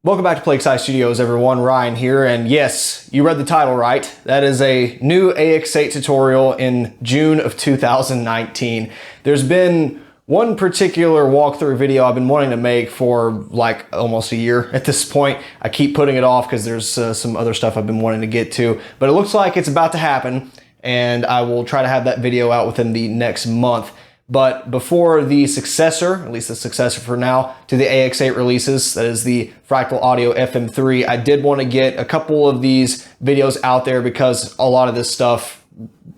Welcome back to Plague Scythe Studios, everyone. Ryan here, and yes, you read the title right. That is a new AX8 tutorial in June of 2019. There's been one particular walkthrough video I've been wanting to make for like almost a year at this point. I keep putting it off because there's some other stuff I've been wanting to get to, but it looks like it's about to happen, and I will try to have that video out within the next month. But before the successor, at least the successor for now, to the AX8 releases, that is the Fractal Audio FM3, I did want to get a couple of these videos out there because a lot of this stuff,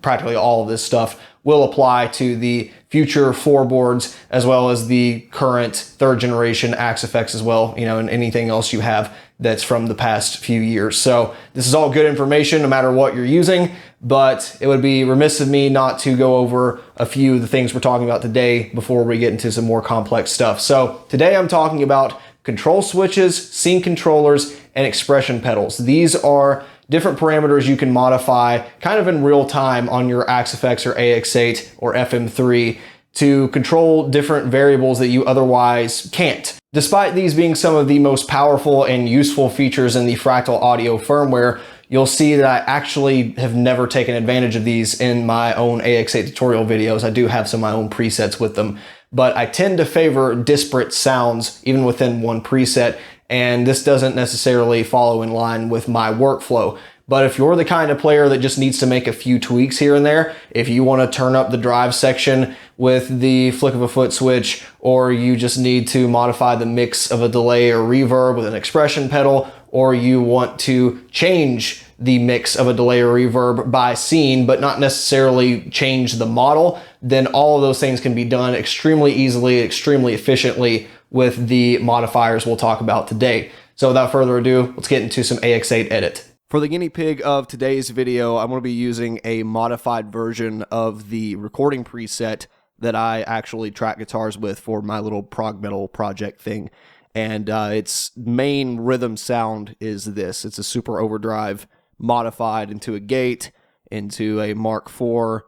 practically all of this stuff, will apply to the future floorboards as well as the current third generation AX8 as well, and anything else you have that's from the past few years. So this is all good information no matter what you're using, but it would be remiss of me not to go over a few of the things we're talking about today before we get into some more complex stuff. So today I'm talking about control switches, scene controllers, and expression pedals. These are different parameters you can modify kind of in real time on your AX8 or AX8 or FM3 to control different variables that you otherwise can't. Despite these being some of the most powerful and useful features in the Fractal Audio firmware, you'll see that I actually have never taken advantage of these in my own AX8 tutorial videos. I do have some of my own presets with them, but I tend to favor disparate sounds even within one preset, and this doesn't necessarily follow in line with my workflow. But if you're the kind of player that just needs to make a few tweaks here and there, if you want to turn up the drive section with the flick of a foot switch, or you just need to modify the mix of a delay or reverb with an expression pedal, or you want to change the mix of a delay or reverb by scene, but not necessarily change the model, then all of those things can be done extremely easily, extremely efficiently with the modifiers we'll talk about today. So without further ado, let's get into some AX8 edit. For the guinea pig of today's video, I'm going to be using a modified version of the recording preset that I actually track guitars with for my little prog metal project thing. And its main rhythm sound is this. It's a super overdrive modified into a gate, into a Mark IV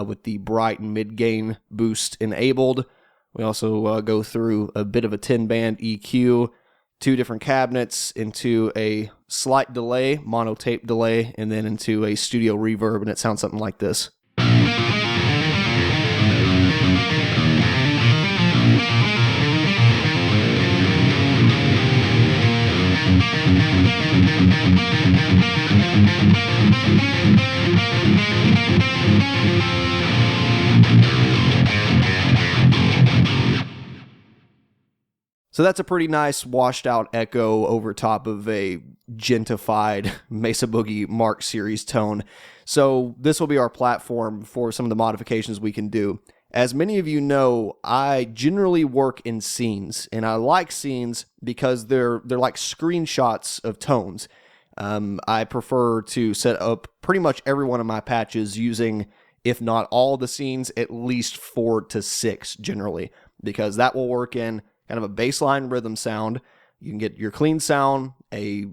with the bright and mid-gain boost enabled. We also go through a bit of a 10-band EQ, two different cabinets, into a slight delay, monotape delay, and then into a studio reverb, and it sounds something like this. So that's a pretty nice washed out echo over top of a gentified Mesa Boogie Mark series tone. So this will be our platform for some of the modifications we can do. As many of you know, I generally work in scenes, and I like scenes because they're like screenshots of tones. I prefer to set up pretty much every one of my patches using, if not all the scenes, at least 4 to 6 generally, because that will work in kind of a baseline rhythm sound. You can get your clean sound, a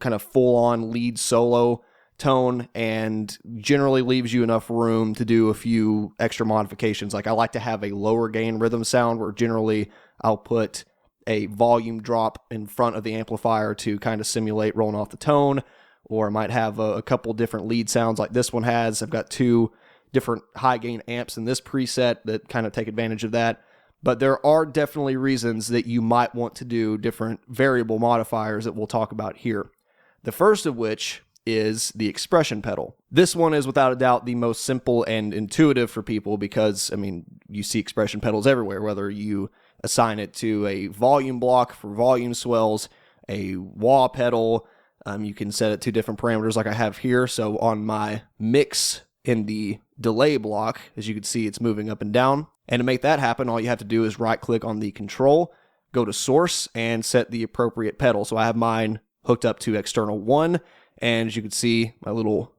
kind of full-on lead solo tone, and generally leaves you enough room to do a few extra modifications. Like I like to have a lower gain rhythm sound where generally I'll put a volume drop in front of the amplifier to kind of simulate rolling off the tone, or I might have a couple different lead sounds like this one has. I've got 2 different high gain amps in this preset that kind of take advantage of that. But there are definitely reasons that you might want to do different variable modifiers that we'll talk about here. The first of which is the expression pedal. This one is without a doubt the most simple and intuitive for people because, you see expression pedals everywhere, whether you assign it to a volume block for volume swells, a wah pedal, you can set it to different parameters like I have here. So on my mix in the delay block, as you can see, it's moving up and down. And to make that happen, all you have to do is right-click on the control, go to source, and set the appropriate pedal. So I have mine hooked up to external 1, and as you can see, my little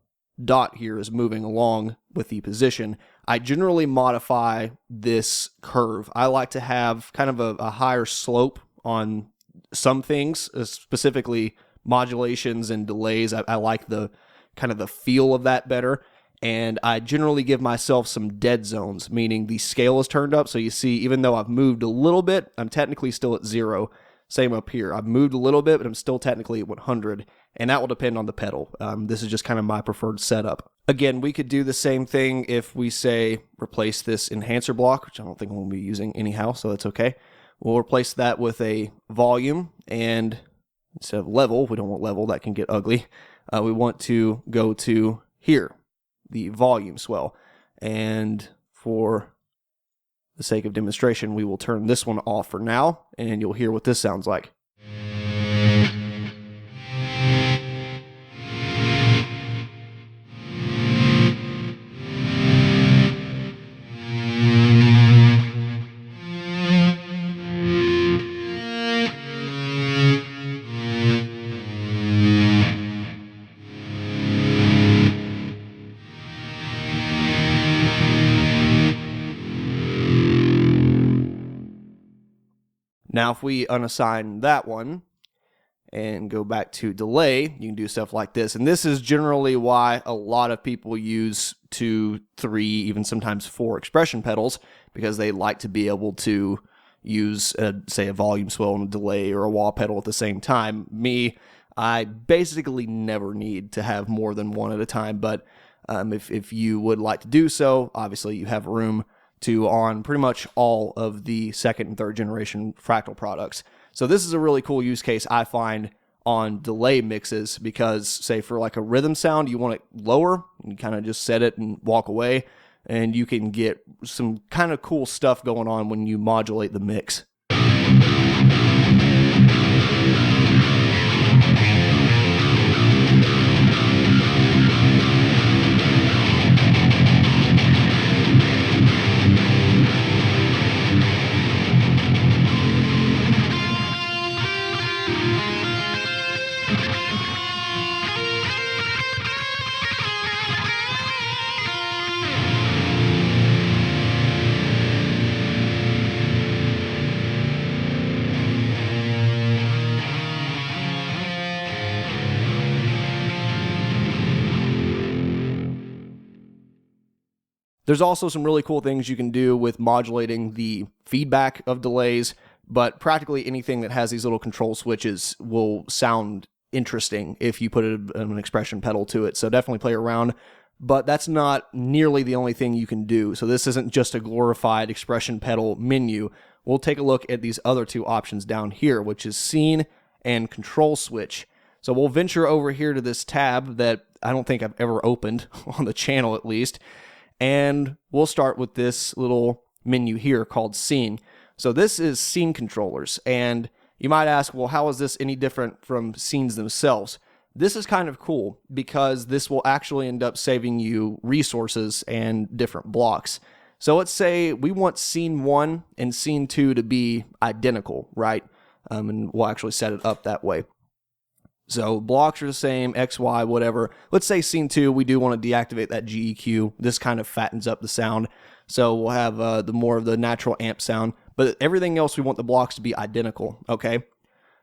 dot here is moving along with the position. I generally modify this curve. I like to have kind of a higher slope on some things, specifically modulations and delays. I like the kind of the feel of that better. And I generally give myself some dead zones, meaning the scale is turned up. So you see, even though I've moved a little bit, I'm technically still at 0. Same up here. I've moved a little bit, but I'm still technically at 100, and that will depend on the pedal. This is just kind of my preferred setup. Again, we could do the same thing if we say replace this enhancer block, which I don't think we'll be using anyhow, so that's okay. We'll replace that with a volume, and instead of level, we don't want level, that can get ugly. We want to go to here, the volume swell. And for the sake of demonstration, we will turn this one off for now, and you'll hear what this sounds like. Now, if we unassign that one and go back to delay, you can do stuff like this. And this is generally why a lot of people use 2, 3, even sometimes 4 expression pedals, because they like to be able to use, say, a volume swell and a delay or a wah pedal at the same time. Me, I basically never need to have more than one at a time, but if you would like to do so, obviously you have room to on pretty much all of the second and third generation Fractal products. So this is a really cool use case I find on delay mixes, because say for like a rhythm sound, you want it lower, you kind of just set it and walk away, and you can get some kind of cool stuff going on when you modulate the mix. There's also some really cool things you can do with modulating the feedback of delays, but practically anything that has these little control switches will sound interesting if you put an expression pedal to it. So definitely play around, but that's not nearly the only thing you can do. So this isn't just a glorified expression pedal menu. We'll take a look at these other 2 options down here, which is scene and control switch. So we'll venture over here to this tab that I don't think I've ever opened on the channel, at least. And we'll start with this little menu here called Scene. So this is scene controllers, and you might ask, well, how is this any different from scenes themselves? This is kind of cool because this will actually end up saving you resources and different blocks. So let's say we want scene 1 and scene 2 to be identical, right? And we'll actually set it up that way. So blocks are the same, X, Y, whatever. Let's say scene 2, we do want to deactivate that GEQ. This kind of fattens up the sound. So we'll have the more of the natural amp sound. But everything else, we want the blocks to be identical, okay?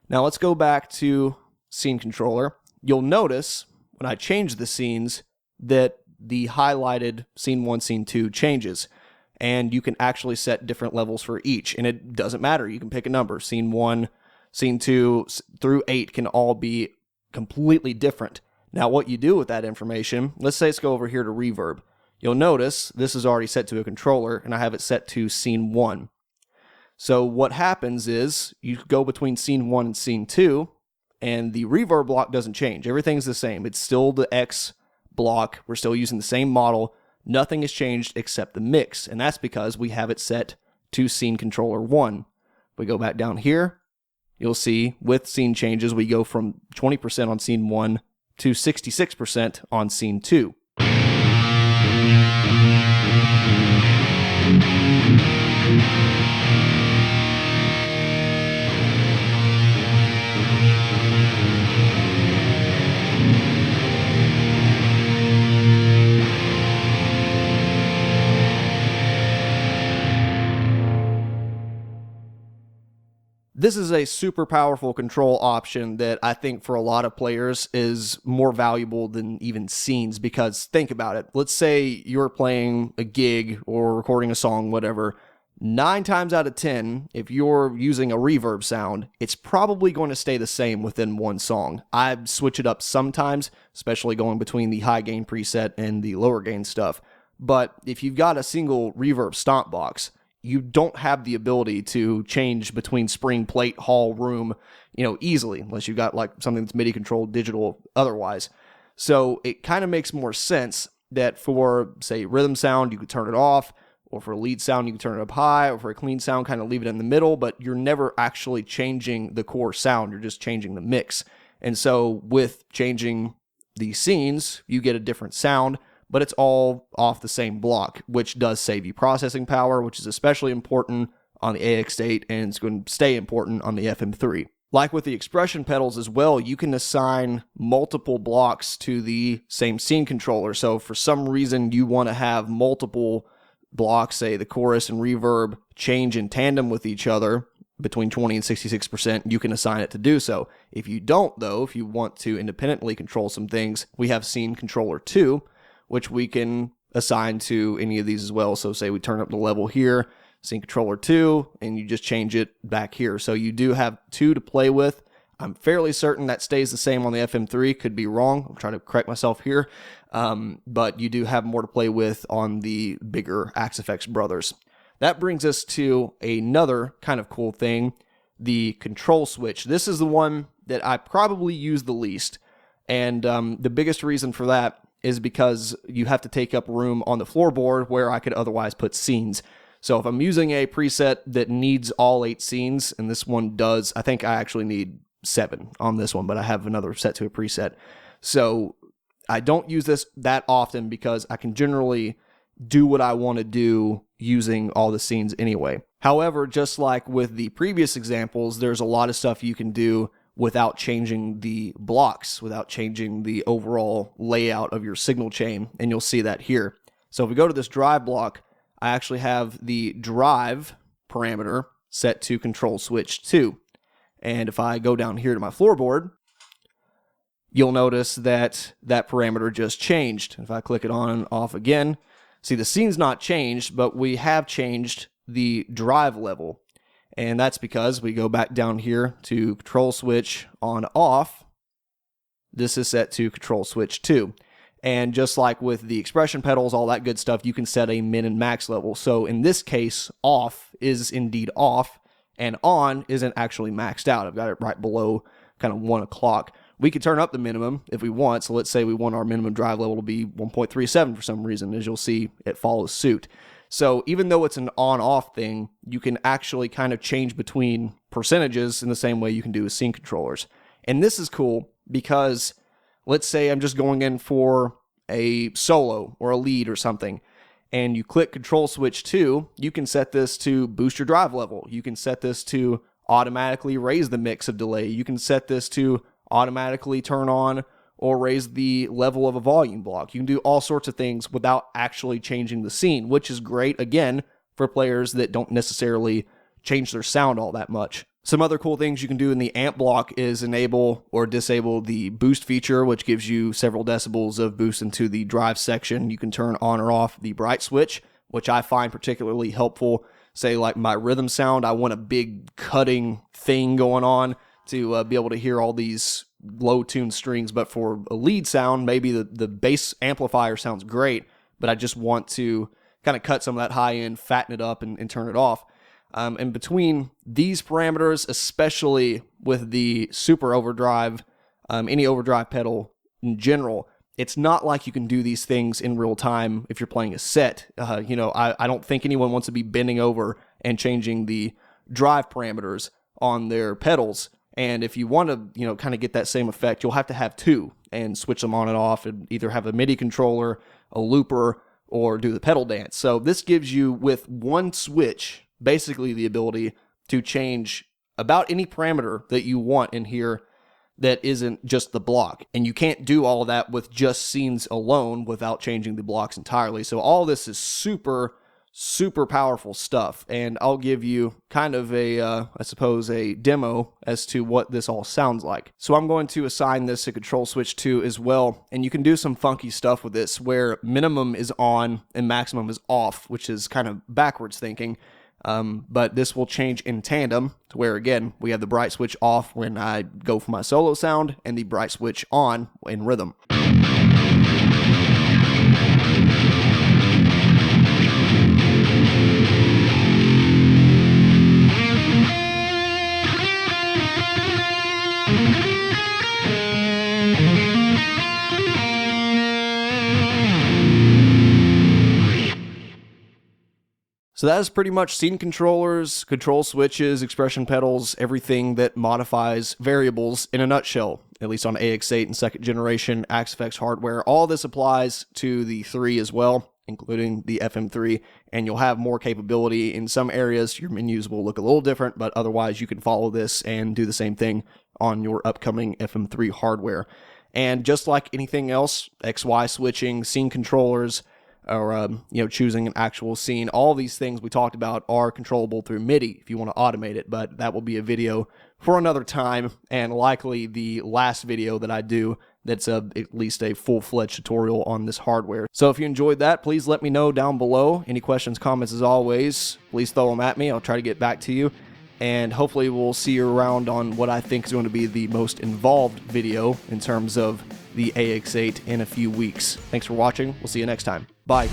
Now let's go back to scene controller. You'll notice when I change the scenes that the highlighted scene 1, scene 2 changes. And you can actually set different levels for each. And it doesn't matter. You can pick a number. Scene 1, scene 2 through 8 can all be completely different. Now what you do with that information, let's say let's go over here to reverb. You'll notice this is already set to a controller and I have it set to scene 1. So what happens is you go between scene 1 and scene 2 and the reverb block doesn't change. Everything's the same. It's still the X block. We're still using the same model. Nothing has changed except the mix, and that's because we have it set to scene controller 1. We go back down here. You'll see with scene changes, we go from 20% on scene 1 to 66% on scene 2. This is a super powerful control option that I think for a lot of players is more valuable than even scenes, because think about it. Let's say you're playing a gig or recording a song, whatever. 9 times out of 10, if you're using a reverb sound, it's probably going to stay the same within one song. I switch it up sometimes, especially going between the high gain preset and the lower gain stuff. But if you've got a single reverb stomp box, you don't have the ability to change between spring, plate, hall, room, easily, unless you've got like something that's MIDI controlled, digital, otherwise. So it kind of makes more sense that for, say, rhythm sound, you could turn it off, or for a lead sound, you can turn it up high, or for a clean sound, kind of leave it in the middle, but you're never actually changing the core sound, you're just changing the mix. And so with changing the scenes, you get a different sound, but it's all off the same block, which does save you processing power, which is especially important on the AX8, and it's going to stay important on the FM3. Like with the expression pedals as well, you can assign multiple blocks to the same scene controller. So for some reason you want to have multiple blocks, say the chorus and reverb, change in tandem with each other between 20 and 66%, you can assign it to do so. If you don't, though, if you want to independently control some things, we have Scene Controller 2, which we can assign to any of these as well. So say we turn up the level here, Scene Controller 2, and you just change it back here. So you do have 2 to play with. I'm fairly certain that stays the same on the FM3. Could be wrong. I'm trying to correct myself here. But you do have more to play with on the bigger AX8 brothers. That brings us to another kind of cool thing, the control switch. This is the one that I probably use the least. And the biggest reason for that is because you have to take up room on the floorboard where I could otherwise put scenes. So if I'm using a preset that needs all 8 scenes, and this one does, I think I actually need 7 on this one, but I have another set to a preset. So I don't use this that often because I can generally do what I want to do using all the scenes anyway. However, just like with the previous examples, there's a lot of stuff you can do without changing the blocks, without changing the overall layout of your signal chain, and you'll see that here. So if we go to this drive block, I actually have the drive parameter set to control switch 2. And if I go down here to my floorboard, you'll notice that that parameter just changed. If I click it on and off again, see the scene's not changed, but we have changed the drive level. And that's because we go back down here to control switch on off. This is set to control switch 2. And just like with the expression pedals, all that good stuff, you can set a min and max level. So in this case, off is indeed off, and on isn't actually maxed out. I've got it right below kind of 1 o'clock. We could turn up the minimum if we want. So let's say we want our minimum drive level to be 1.37 for some reason. As you'll see, it follows suit. So even though it's an on-off thing, you can actually kind of change between percentages in the same way you can do with scene controllers. And this is cool because let's say I'm just going in for a solo or a lead or something, and you click control switch 2, you can set this to boost your drive level. You can set this to automatically raise the mix of delay. You can set this to automatically turn on or raise the level of a volume block. You can do all sorts of things without actually changing the scene, which is great, again, for players that don't necessarily change their sound all that much. Some other cool things you can do in the amp block is enable or disable the boost feature, which gives you several decibels of boost into the drive section. You can turn on or off the bright switch, which I find particularly helpful. Say like my rhythm sound, I want a big cutting thing going on to be able to hear all these low tuned strings, but for a lead sound, maybe the bass amplifier sounds great, but I just want to kind of cut some of that high end, fatten it up, and turn it off. And between these parameters, especially with the super overdrive, any overdrive pedal in general, it's not like you can do these things in real time if you're playing a set. I don't think anyone wants to be bending over and changing the drive parameters on their pedals. And if you want to, kind of get that same effect, you'll have to have 2 and switch them on and off, and either have a MIDI controller, a looper, or do the pedal dance. So this gives you, with one switch, basically the ability to change about any parameter that you want in here that isn't just the block. And you can't do all of that with just scenes alone without changing the blocks entirely. So all this is super powerful stuff. And I'll give you kind of a demo as to what this all sounds like. So I'm going to assign this a control switch 2 as well. And you can do some funky stuff with this where minimum is on and maximum is off, which is kind of backwards thinking. But this will change in tandem to where, again, we have the bright switch off when I go for my solo sound and the bright switch on in rhythm. So that is pretty much scene controllers, control switches, expression pedals, everything that modifies variables in a nutshell, at least on AX8 and second generation Axe-Fx hardware. All this applies to the 3 as well, including the FM3, and you'll have more capability in some areas. Your menus will look a little different, but otherwise you can follow this and do the same thing on your upcoming FM3 hardware. And just like anything else, XY switching, scene controllers, or choosing an actual scene, all these things we talked about are controllable through MIDI if you want to automate it, but that will be a video for another time, and likely the last video that I do that's at least a full-fledged tutorial on this hardware. So if you enjoyed that, please let me know down below. Any questions, comments, as always, please throw them at me. I'll try to get back to you, and hopefully we'll see you around on what I think is going to be the most involved video in terms of the AX8 in a few weeks. Thanks for watching. We'll see you next time. Bye.